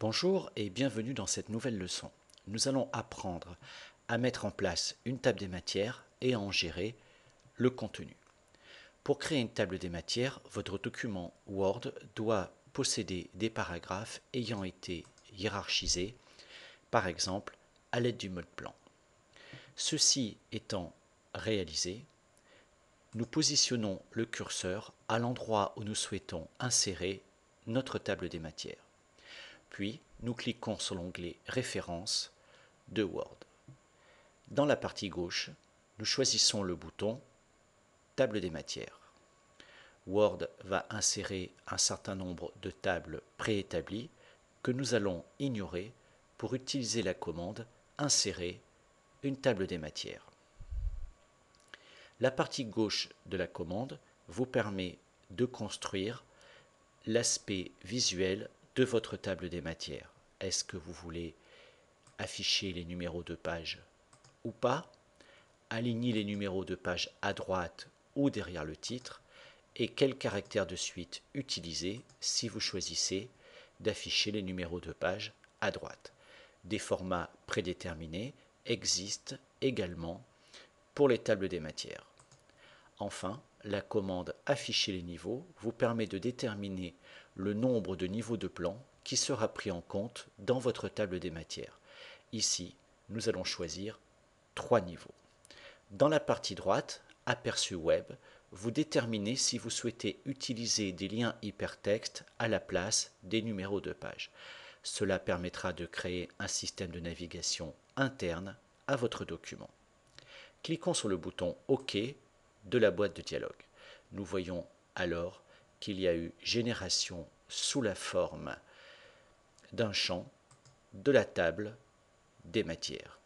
Bonjour et bienvenue dans cette nouvelle leçon. Nous allons apprendre à mettre en place une table des matières et à en gérer le contenu. Pour créer une table des matières, votre document Word doit posséder des paragraphes ayant été hiérarchisés, par exemple à l'aide du mode plan. Ceci étant réalisé, nous positionnons le curseur à l'endroit où nous souhaitons insérer notre table des matières. Puis, nous cliquons sur l'onglet Références de Word. Dans la partie gauche, nous choisissons le bouton Table des matières. Word va insérer un certain nombre de tables préétablies que nous allons ignorer pour utiliser la commande Insérer une table des matières. La partie gauche de la commande vous permet de construire l'aspect visuel de votre table des matières. Est-ce que vous voulez afficher les numéros de page ou pas, aligner les numéros de page à droite ou derrière le titre, et quel caractère de suite utiliser si vous choisissez d'afficher les numéros de page à droite. Des formats prédéterminés existent également pour les tables des matières. Enfin, la commande Afficher les niveaux vous permet de déterminer le nombre de niveaux de plan qui sera pris en compte dans votre table des matières. Ici, nous allons choisir 3 niveaux. Dans la partie droite, Aperçu web, vous déterminez si vous souhaitez utiliser des liens hypertextes à la place des numéros de page. Cela permettra de créer un système de navigation interne à votre document. Cliquons sur le bouton OK de la boîte de dialogue. Nous voyons alors qu'il y a eu génération sous la forme d'un champ de la table des matières.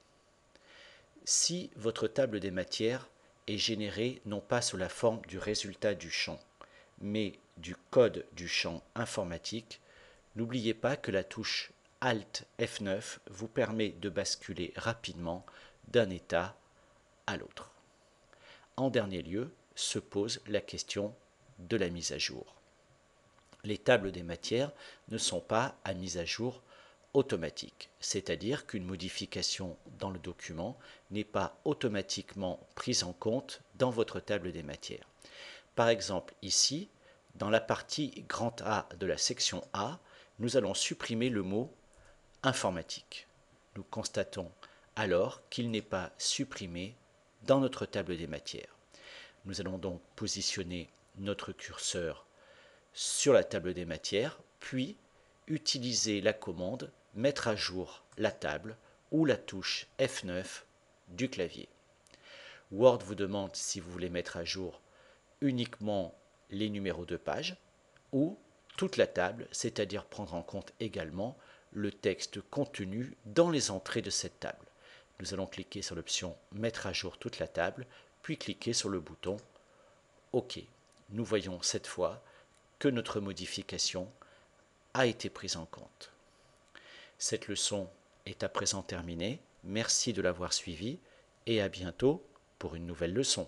Si votre table des matières est générée non pas sous la forme du résultat du champ, mais du code du champ informatique, n'oubliez pas que la touche Alt F9 vous permet de basculer rapidement d'un état à l'autre. En dernier lieu, se pose la question de la mise à jour. Les tables des matières ne sont pas à mise à jour automatique, c'est-à-dire qu'une modification dans le document n'est pas automatiquement prise en compte dans votre table des matières. Par exemple, ici, dans la partie grand A de la section A, nous allons supprimer le mot informatique. Nous constatons alors qu'il n'est pas supprimé dans notre table des matières. Nous allons donc positionner notre curseur sur la table des matières, puis utiliser la commande Mettre à jour la table ou la touche F9 du clavier. Word vous demande si vous voulez mettre à jour uniquement les numéros de page ou toute la table, c'est-à-dire prendre en compte également le texte contenu dans les entrées de cette table. Nous allons cliquer sur l'option Mettre à jour toute la table, puis cliquer sur le bouton OK. Nous voyons cette fois que notre modification a été prise en compte. Cette leçon est à présent terminée. Merci de l'avoir suivie et à bientôt pour une nouvelle leçon.